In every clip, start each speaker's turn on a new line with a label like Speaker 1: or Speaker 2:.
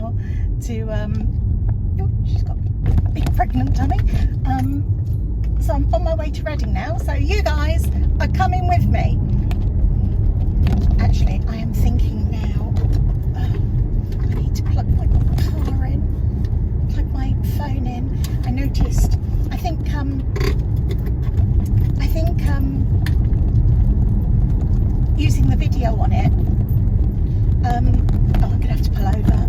Speaker 1: now to, oh, she's got a big pregnant tummy. So I'm on my way to Reading now. So you guys are coming with me. Actually, I am thinking now, I need to plug my car in, plug my phone in. I noticed, I think using the video on it, oh, I'm gonna have to pull over.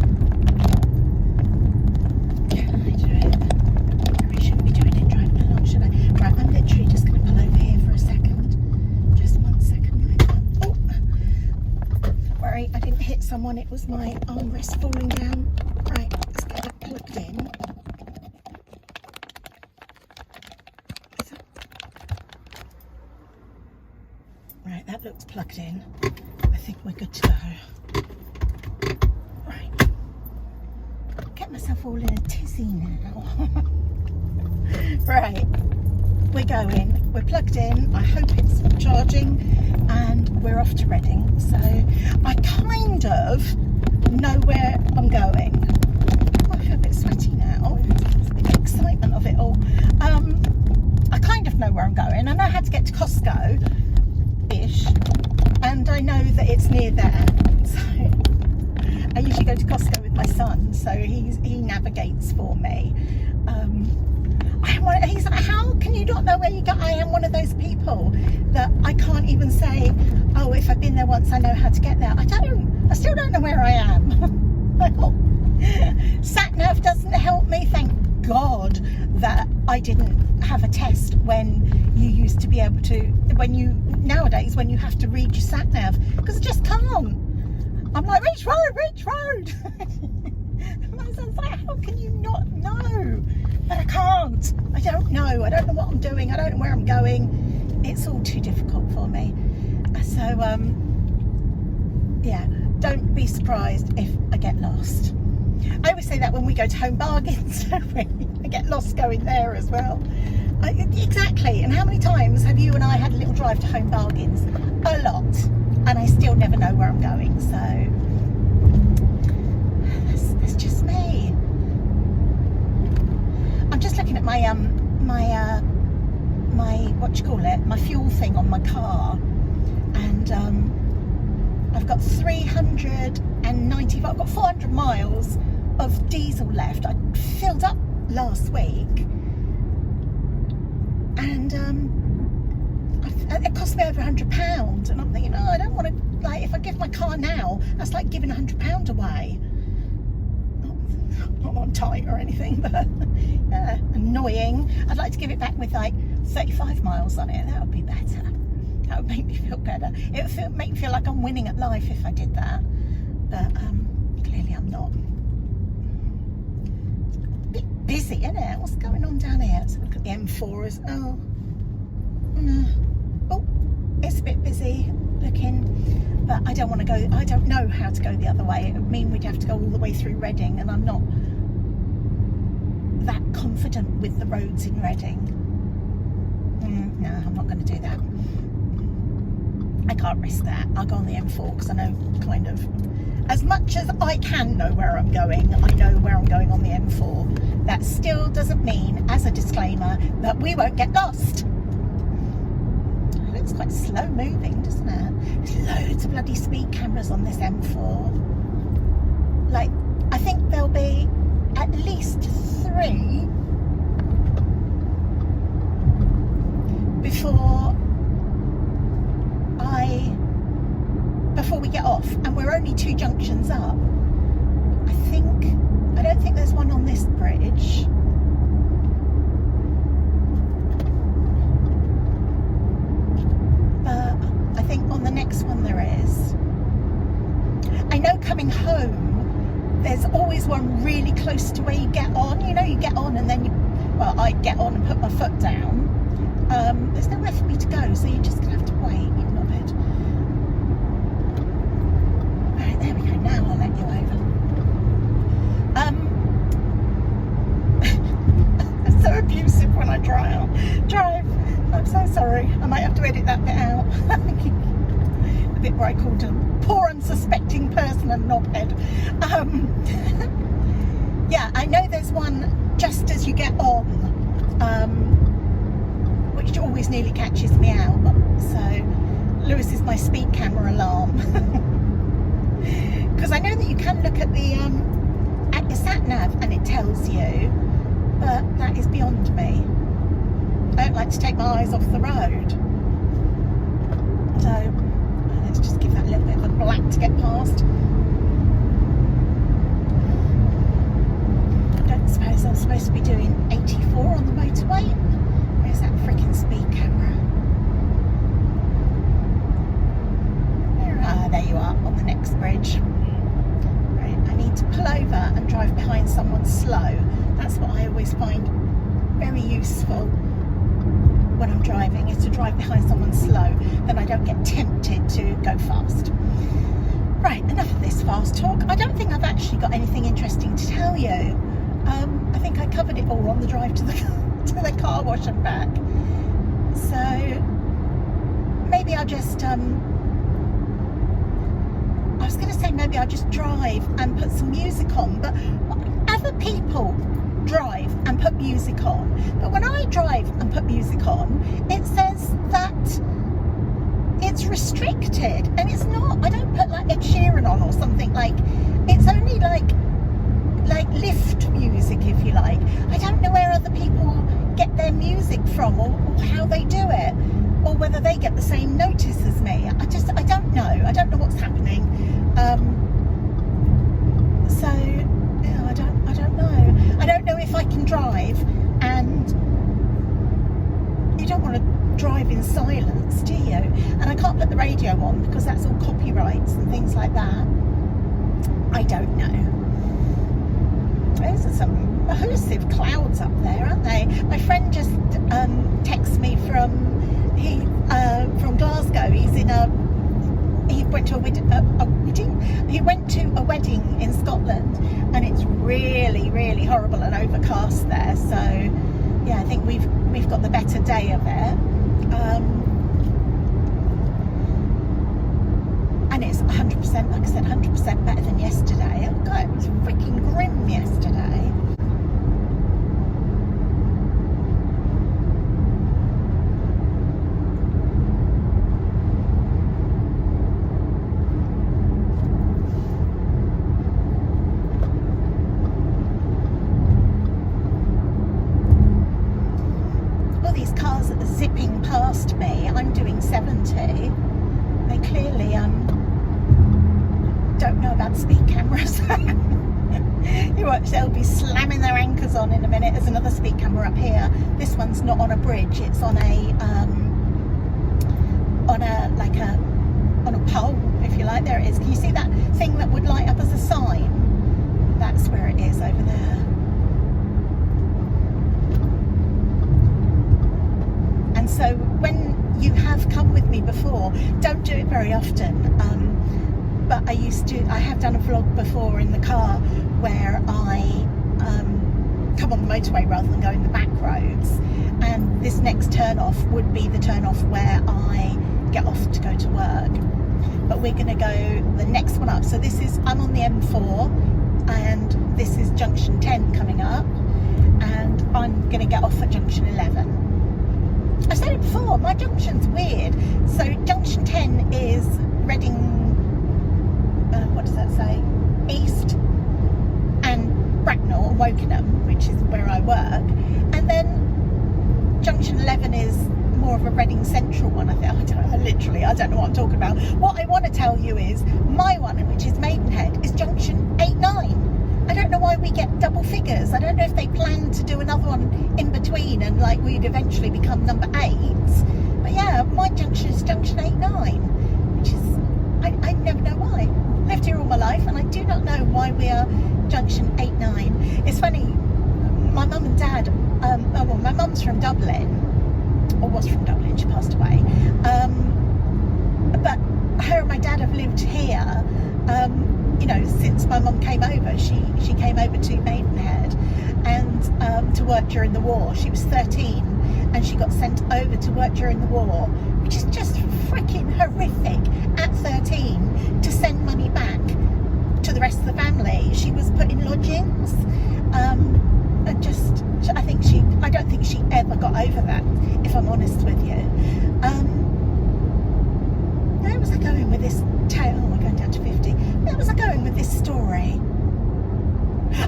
Speaker 1: Can I do it? I shouldn't be doing it driving along, should I? Right, I'm literally just gonna pull over here for a second. Just 1 second. Oh, don't worry, I didn't hit someone. It was my armrest falling down. Right, let's get it plugged in. Right, that looks plugged in. I think we're good to go. Right. Get myself all in a tizzy now. Right. We're going. We're plugged in. I hope it's charging. And we're off to Reading. So I kind of know where I'm going. I feel a bit sweaty now. The excitement of it all. I kind of know where I'm going. I know how to get to Costco. And I know that it's near there, so I usually go to Costco with my son, so he navigates for me. He's like, how can you not know where you go? I am one of those people that I can't even say, oh, if I've been there once, I know how to get there. I still don't know where I am. Sat nav doesn't help me. Thank God that I didn't have a test when you used to be able to, nowadays when you have to read your sat nav, because I just can't. I'm like, which road? And my son's like, how can you not know? But I can't. I don't know what I'm doing. I don't know where I'm going. It's all too difficult for me. So yeah, don't be surprised if I get lost. I always say that when we go to Home Bargains, I get lost going there as well. Exactly. And how many times have you and I had a little drive to Home Bargains? A lot. And I still never know where I'm going. So that's just me. I'm just looking at my my fuel thing on my car, and I've got 390. I've got 400 miles of diesel left. I filled up last week, and it cost me over £100. And I'm thinking, oh, I don't want to. Like, if I give my car now, that's like giving £100 away. Not on tight or anything, but yeah, annoying. I'd like to give it back with like 35 miles on it. That would be better. That would make me feel better. It would make me feel like I'm winning at life if I did that. But clearly I'm not. It's a bit busy, isn't it? What's going on down here? Let's look at the M4 as oh. Oh, it's a bit busy looking. But I don't want to go. I don't know how to go the other way. It would mean we'd have to go all the way through Reading, and I'm not that confident with the roads in Reading. No, I'm not going to do that. I can't risk that. I'll go on the M4 because I know kind of, as much as I can know where I'm going, I know where I'm going on the M4. That still doesn't mean, as a disclaimer, that we won't get lost. It looks quite slow moving, doesn't it? There's loads of bloody speed cameras on this M4. Like, I think there'll be at least 3 before we get off, and we're only 2 junctions up. I don't think there's one on this bridge. But I think on the next one there is. I know coming home there's always one really close to where you get on. You know, you get on and then I'd get on and put my foot down. There's nowhere for me to go, so you're just gonna have to wait, you knobhead. Alright, there we go, now I'll let you over. I'm so abusive when I drive. I'm so sorry. I might have to edit that bit out. The bit where I called a poor unsuspecting person a knobhead. one just as you get on, which always nearly catches me out. So Lewis is my speed camera alarm. Because I know that you can look at your sat nav and it tells you, but that is beyond me. I don't like to take my eyes off the road. So let's just give that a little bit of a black to get past. I don't suppose I'm supposed to be doing 84 on the motorway. Where's that freaking speed camera? There you are, on the next bridge. Right, I need to pull over and drive behind someone slow. That's what I always find very useful when I'm driving, is to drive behind someone slow. Then I don't get tempted to go fast. Right, enough of this fast talk. I don't think I've actually got anything interesting to tell you. I think I covered it all on the drive to the car wash and back. So maybe I'll just I was going to say maybe I'll just drive and put some music on, but other people drive and put music on. But when I drive and put music on, it says that it's restricted, and it's not. I don't put like Ed Sheeran on or something. Like, it's only like lift music, if you like. I don't know where other people get their music from, or how they do it, or whether they get the same notice as me. I don't know. I don't know what's happening. So yeah, I don't know. I don't know if I can drive, and you don't want to drive in silence, do you? And I can't put the radio on because that's all copyrights and things like that. I don't know. Those are some massive clouds up there, aren't they? My friend just texted me from Glasgow. He went to a wedding. He went to a wedding in Scotland, and it's really, really horrible and overcast there. So yeah, I think we've got the better day of it. And it's 100%, like I said, 100% better than yesterday. Oh God, it was freaking grim yesterday. All these cars that are zipping past me, I'm doing 70. They clearly don't know about speed cameras. You watch, they'll be slamming their anchors on in a minute. There's another speed camera up here. This one's not on a bridge, it's on a pole, if you like. There it is. Can you see that thing that would light up as a sign? That's where it is, over there. And so when you have come with me before, don't do it very often, but I have done a vlog before in the car where I come on the motorway rather than go in the back roads, and this next turn off would be the turn off where I get off to go to work. But we're going to go the next one up. So I'm on the M4, and this is junction 10 coming up, and I'm going to get off at junction 11. I said it before, my junction's weird. So junction 10 is Reading, what does that say? East, and Bracknell, Wokingham, which is where I work. And then junction 11 is more of a Reading Central one, I think. I don't know what I'm talking about. What I want to tell you is, my one, which is Maidenhead, is junction 8-9. I don't know why we get double figures. I don't know if they plan to do another one in between and like we'd eventually become number 8. But yeah, my junction is junction 8-9, which is, I never know why. Lived here all my life and I do not know why we are junction 8-9. It's funny, my mum and dad, well, my mum's from Dublin, or was from Dublin, she passed away. But her and my dad have lived here, you know, since my mum came over. She came over to Maidenhead and to work during the war. She was 13 and she got sent over to work during the war, which is just freaking horrific at 13 to send money back to the rest of the family. She was put in lodgings,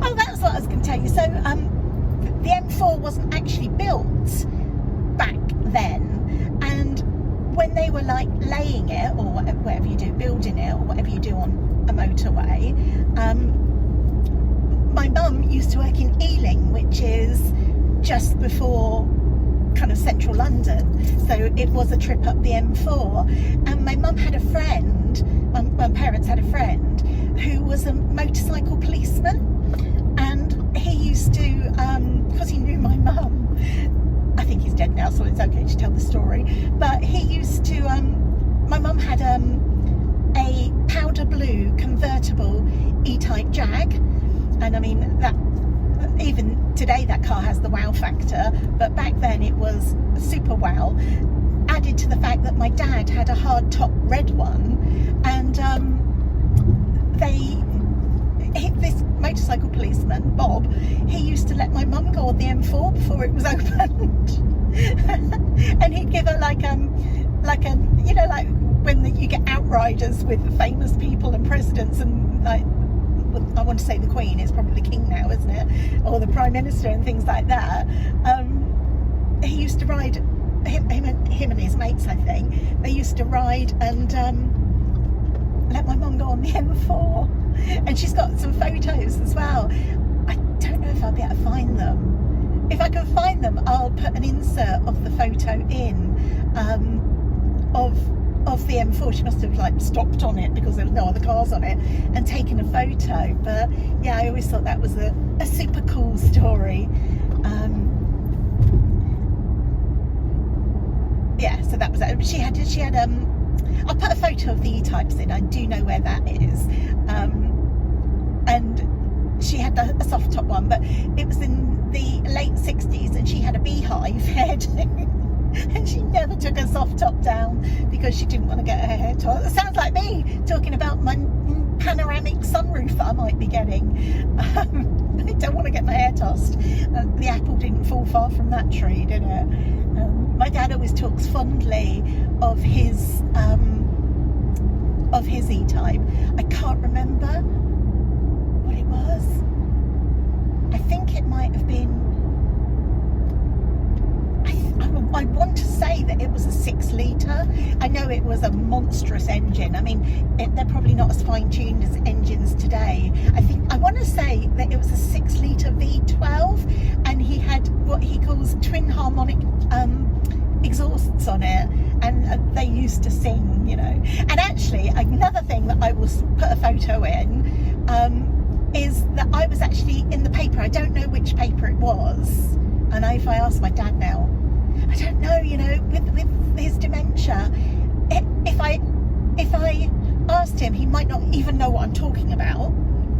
Speaker 1: Oh, that's what I was going to tell you. So the M4 wasn't actually built back then, and when they were like laying it, or whatever you do, building it, or whatever you do on a motorway, my mum used to work in Ealing, which is just before kind of central London, so it was a trip up the M4. And my mum had a friend, my parents had a friend who was a motorcycle policeman, and he used to, because he knew my mum, I think he's dead now, so it's okay to tell the story, but he used to, my mum had a powder blue convertible E-Type Jag, and I mean, that even today that car has the wow factor, but back then it was super wow, added to the fact that my dad had a hard top red one, and this motorcycle policeman, Bob, he used to let my mum go on the M4 before it was opened. And he'd give her like you know, like when you get outriders with famous people and presidents, and like, I want to say the Queen, it's probably the King now, isn't it, or the Prime Minister and things like that. He used to ride, him and his mates, I think, they used to ride and let my mum go on the M4, and she's got some photos as well. I don't know if I'll be able to find them. If I can find them, I'll put an insert of the photo in of the M4. She must have like stopped on it because there was no other cars on it and taken a photo. But yeah, I always thought that was a super cool story. Yeah, so that was it. She had I'll put a photo of the E-Types in, I do know where that is, and she had a soft top one, but it was in the late 60s, and she had a beehive head and she never took her soft top down because she didn't want to get her hair tossed. It sounds like me talking about my panoramic sunroof that I might be getting. I don't want to get my hair tossed. The apple didn't fall far from that tree, did it? My dad always talks fondly of his E-Type. I can't remember what it was. I think it might have been, I want to say that it was a 6 litre. I know it was a monstrous engine. I mean, they're probably not as fine-tuned as engines today. I want to say that it was a 6 litre V12, and he had what he calls twin harmonic exhausts on it, and they used to sing, you know. And actually, another thing that I will put a photo in is that I was actually in the paper. I don't know which paper it was, and if I ask my dad now, I don't know, you know, with his dementia, if I asked him, he might not even know what I'm talking about,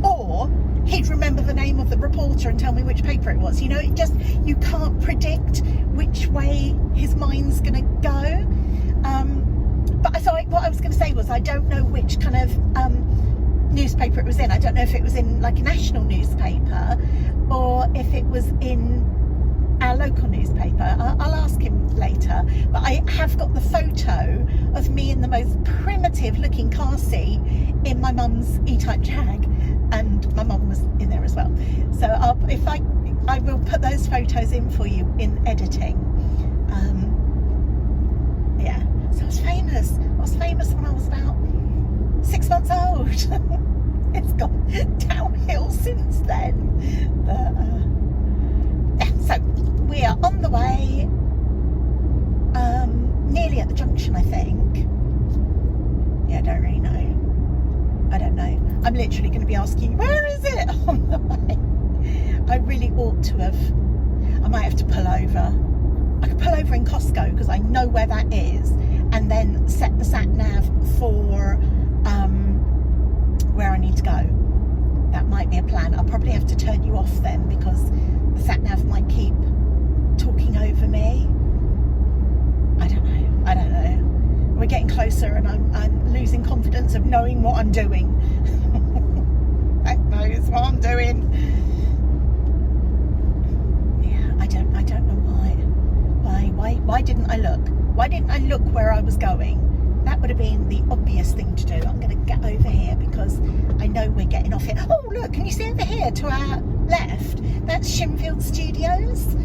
Speaker 1: or he'd remember the name of the reporter and tell me which paper it was. You know, you can't predict which way his mind's going to go. But so what I was going to say was, I don't know which kind of newspaper it was in. I don't know if it was in like a national newspaper or if it was in our local newspaper. I'll ask him later, but I have got the photo of me in the most primitive looking car seat in my mum's E-Type Jag, and my mum was in there as well. So I will put those photos in for you in editing. Yeah, so I was famous when I was about 6 months old. It's gone downhill since then, but yeah, so we are on the way, nearly at the junction, I think. Yeah, I don't really know. I don't know. I'm literally going to be asking you, where is it on the way? I really ought to have. I might have to pull over. I could pull over in Costco because I know where that is, and then set the sat nav for where I need to go. That might be a plan. I'll probably have to turn you off then because the sat nav might keep talking over me. I don't know. We're getting closer, and I'm losing confidence of knowing what I'm doing. That knows what I'm doing. Yeah, I don't know why didn't I look? Why didn't I look where I was going? that would have been the obvious thing to do. I'm going to get over here because I know we're getting off here. Oh look, can you see over here to our left? That's Shinfield Studios.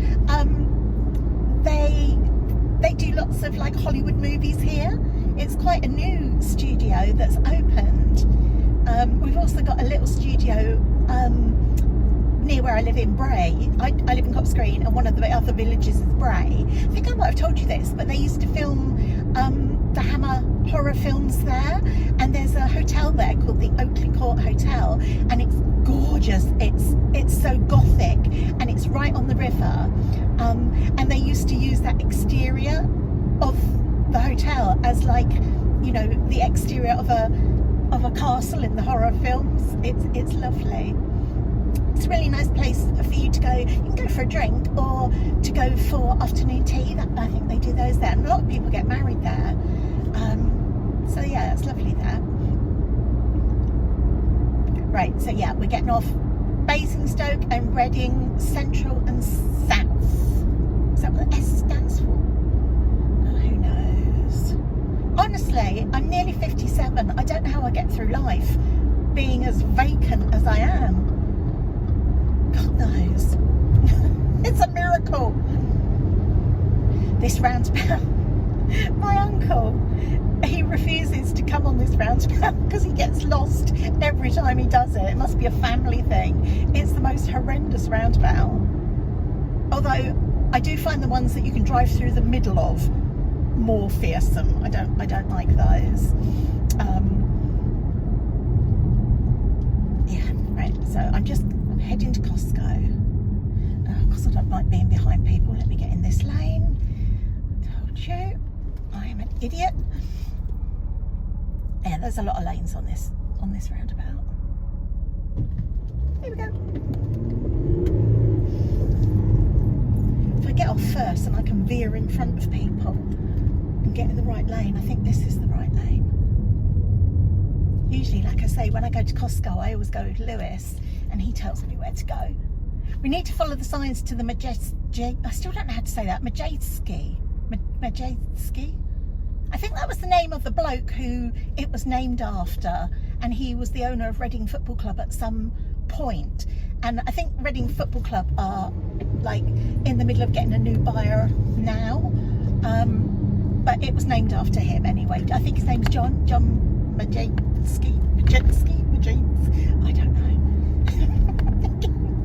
Speaker 1: They do lots of like Hollywood movies here. It's quite a new studio that's opened. We've also got a little studio near where I live in Bray. I live in Cops Green, and one of the other villages is Bray. I think I might have told you this, but they used to film the Hammer horror films there, and there's a hotel there called the Oakley Court Hotel, and it's gorgeous. It's so gothic, and it's right on the river, and they used to use that exterior of the hotel as like, you know, the exterior of a castle in the horror films. It's lovely. It's a really nice place for you to go. You can go for a drink or to go for afternoon tea. I think they do those there, and a lot of people get married there. So yeah, it's lovely there. Right, so yeah, we're getting off Basingstoke and Reading Central and South. Is that what the S stands for? Oh, who knows? Honestly, I'm nearly 57. I don't know how I get through life being as vacant as I am. God knows. It's a miracle. This roundabout, my uncle, he refuses to come on this roundabout because he gets lost every time he does it. It must be a family thing. It's the most horrendous roundabout. Although I do find the ones that you can drive through the middle of more fearsome. I don't like those. Yeah, right. So I'm heading to Costco. Of course, I don't like being behind people. Let me get in this lane. Told you, I am an idiot. Yeah, there's a lot of lanes on this roundabout. Here we go. If I get off first and I can veer in front of people and get in the right lane, I think this is the right lane. Usually, like I say, when I go to Costco, I always go with Lewis, and he tells me where to go. We need to follow the signs to the I still don't know how to say that. Majeski. I think that was the name of the bloke who it was named after, and he was the owner of Reading Football Club at some point. And I think Reading Football Club are like in the middle of getting a new buyer now, but it was named after him anyway. I think his name's John Majeski. I don't know.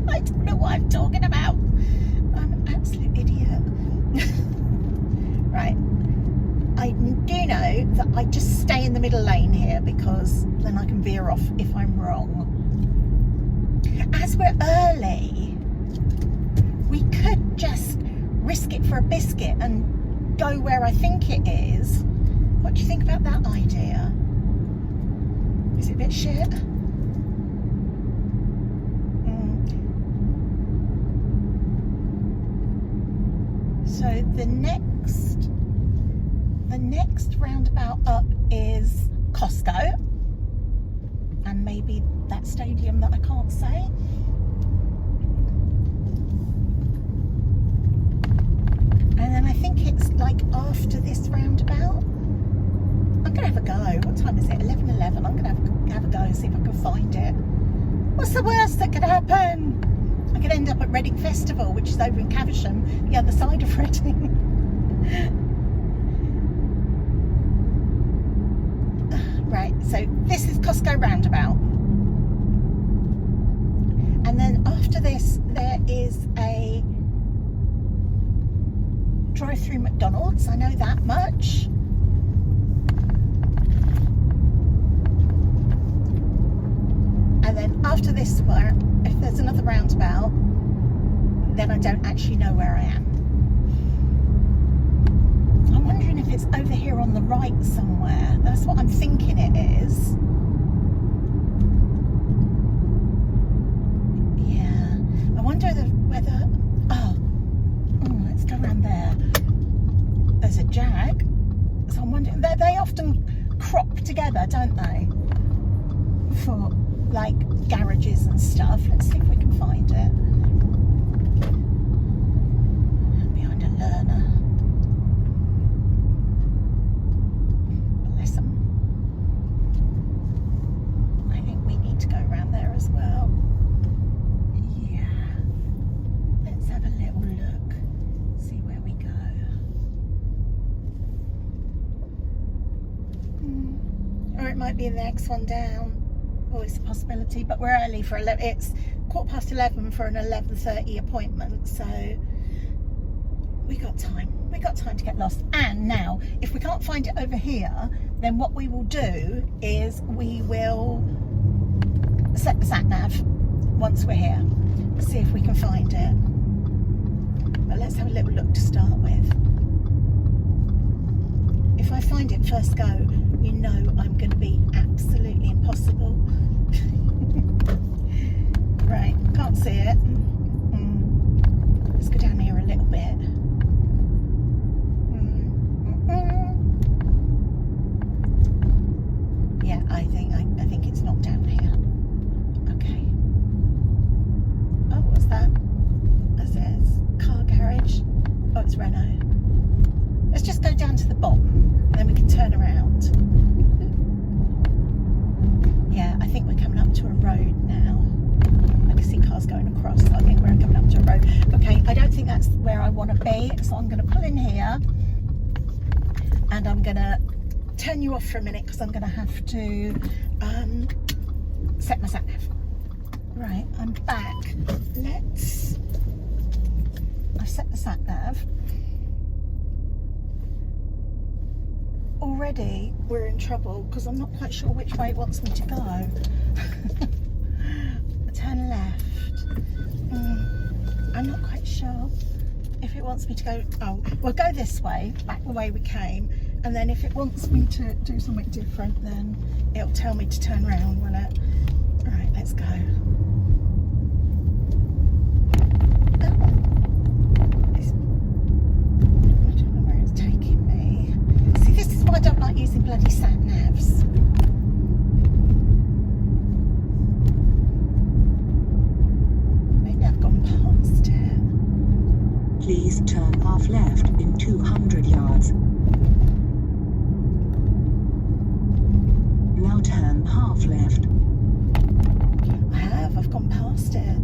Speaker 1: I don't know what I'm talking about. I'm an absolute idiot. Right. I do know that I just stay in the middle lane here because then I can veer off if I'm wrong. As we're early, we could just risk it for a biscuit and go where I think it is. What do you think about that idea? Is it a bit shit? So the next roundabout up is Costco, and maybe that stadium that I can't say. And then I think it's like after this roundabout. I'm gonna have a go. What time is it? 11:11. I'm gonna have a go, see if I can find it. What's the worst that could happen? I could end up at Reading Festival, which is over in Caversham, the other side of Reading. Right, so this is Costco roundabout. And then after this, there is a drive-through McDonald's. I know that much. And then after this one, if there's another roundabout, then I don't actually know where I am. I'm wondering if it's over here on the right somewhere. That's what I'm thinking it is. Yeah. I wonder whether... Oh, let's go around there. There's a Jag. So I'm wondering... They often crop together, don't they? For, like, garages and stuff. Let's see if we can find it. Behind a learner. Bless them. might be the next one down. Always a possibility, but we're early for 11. It's 11:15 for an 11:30 appointment, so we got time. We got time to get lost. And now, if we can't find it over here, then what we will do is we will set the sat nav once we're here. See if we can find it. But let's have a little look to start with. If I find it first go, you know I'm going to be absolutely impossible. Right, can't see it. Let's go down here a little bit. Yeah, I think it's not down here. Okay. Oh, what's that? That says car garage. Oh, it's Renault. Let's just go down to the bottom, and then we can turn around. Yeah, I think we're coming up to a road now. I can see cars going across, so I think we're coming up to a road. Okay, I don't think that's where I want to be, so I'm going to pull in here, and I'm going to turn you off for a minute because I'm going to have to set my sat nav. Right, I'm back. I've set the sat nav. Already we're in trouble because I'm not quite sure which way it wants me to go. Turn left. I'm not quite sure if it wants me to go. Oh, we'll go this way, back the way we came, and then if it wants me to do something different, then it'll tell me to turn around, won't it? Right, let's go. I don't like using bloody sat navs. Maybe I've gone past it.
Speaker 2: Please turn half left in 200 yards. Now turn half left.
Speaker 1: I've gone past it.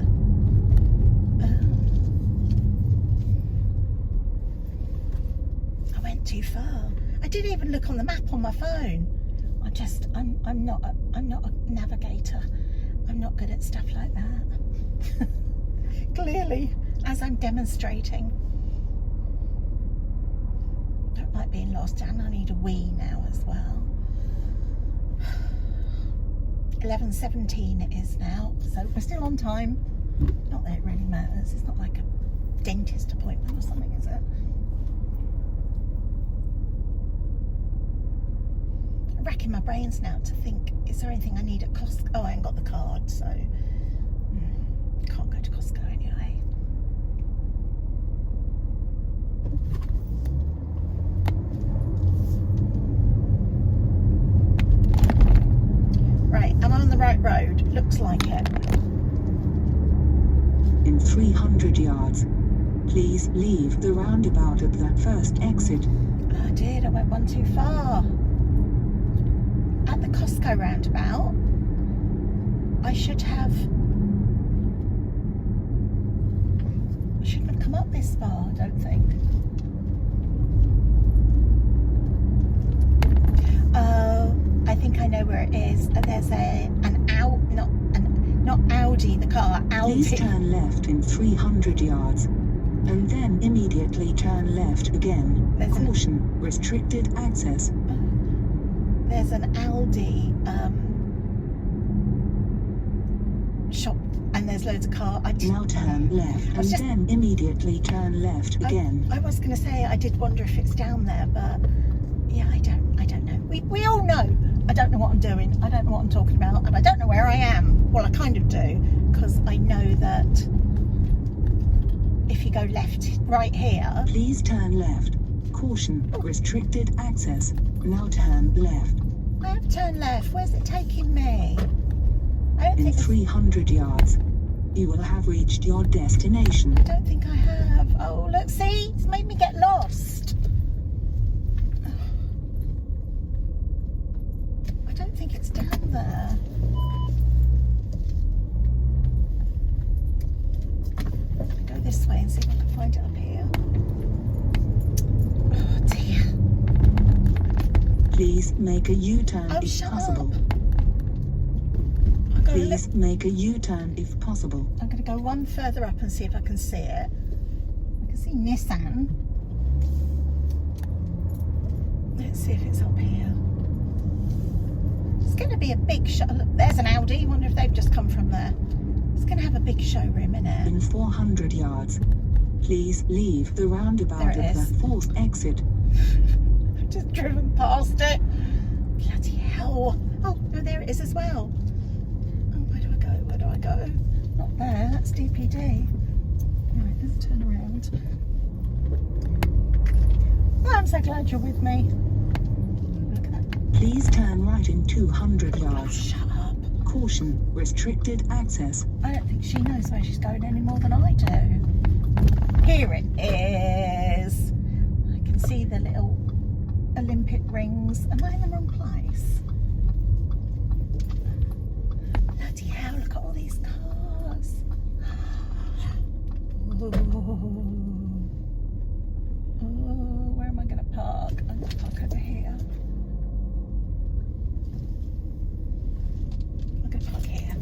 Speaker 1: I went too far. I didn't even look on the map on my phone. I'm not a navigator. I'm not good at stuff like that. Clearly, as I'm demonstrating. Don't like being lost, and I need a wee now as well. 11:17 it is now, so we're still on time. Not that it really matters. It's not like a dentist appointment or something, is it? Racking my brains now to think, is there anything I need at Costco? Oh, I ain't got the card, so can't go to Costco anyway. Right, am I on the right road? Looks like it.
Speaker 2: In 300 yards, please leave the roundabout at the first exit.
Speaker 1: I did, I went one too far. At the Costco roundabout, I shouldn't have come up this far, I don't think. Oh, I think I know where it is. There's not Audi, the car, Audi.
Speaker 2: Please turn left in 300 yards, and then immediately turn left again. Caution, restricted access.
Speaker 1: There's an Aldi shop, and there's loads of cars.
Speaker 2: Now turn left, and then immediately turn left again.
Speaker 1: I was going to say, I did wonder if it's down there, but yeah, I don't know. We all know I don't know what I'm doing. I don't know what I'm talking about, and I don't know where I am. Well, I kind of do, because I know that if you go right here.
Speaker 2: Please turn left. Caution, restricted access. Now turn left.
Speaker 1: I have turned left. Where's it taking me?
Speaker 2: In 300 yards, you will have reached your destination.
Speaker 1: I don't think I have. Oh, look, see? It's made me get lost. I don't think it's down there. I'll go this way and see if I can find it up here. Oh, dear.
Speaker 2: Please make a U-turn
Speaker 1: Oh,
Speaker 2: if
Speaker 1: shut
Speaker 2: possible.
Speaker 1: up. I've got to look.
Speaker 2: Please make a U-turn if possible.
Speaker 1: I'm going to go one further up and see if I can see it. I can see Nissan. Let's see if it's up here. It's going to be a big show. Look, there's an Audi. I wonder if they've just come from there. It's going to have a big showroom in it.
Speaker 2: In 400 yards, please leave the roundabout
Speaker 1: There
Speaker 2: of
Speaker 1: it is.
Speaker 2: the fourth exit.
Speaker 1: I've just driven past it. Bloody hell. Oh, there it is as well. Oh, where do I go? Where do I go? Not there. That's DPD. Right, let's turn around. Oh, I'm so glad you're with me. Look at that.
Speaker 2: Please turn right in 200
Speaker 1: Oh,
Speaker 2: yards.
Speaker 1: shut up.
Speaker 2: Caution, restricted access.
Speaker 1: I don't think she knows where she's going any more than I do. Here it is. I can see the little Olympic rings. Am I in the wrong place? Bloody hell, look at all these cars. Oh, where am I going to park? I'm going to park over here. I'm going to park here.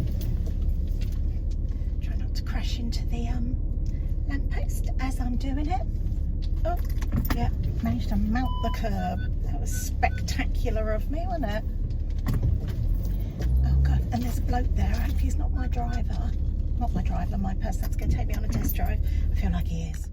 Speaker 1: Try not to crash into the lamppost as I'm doing it. Oh, yeah, managed to mount the curb. That was spectacular of me, wasn't it? Oh God, and there's a bloke there. I hope he's not my driver. Not my driver, my person that's going to take me on a test drive. I feel like he is.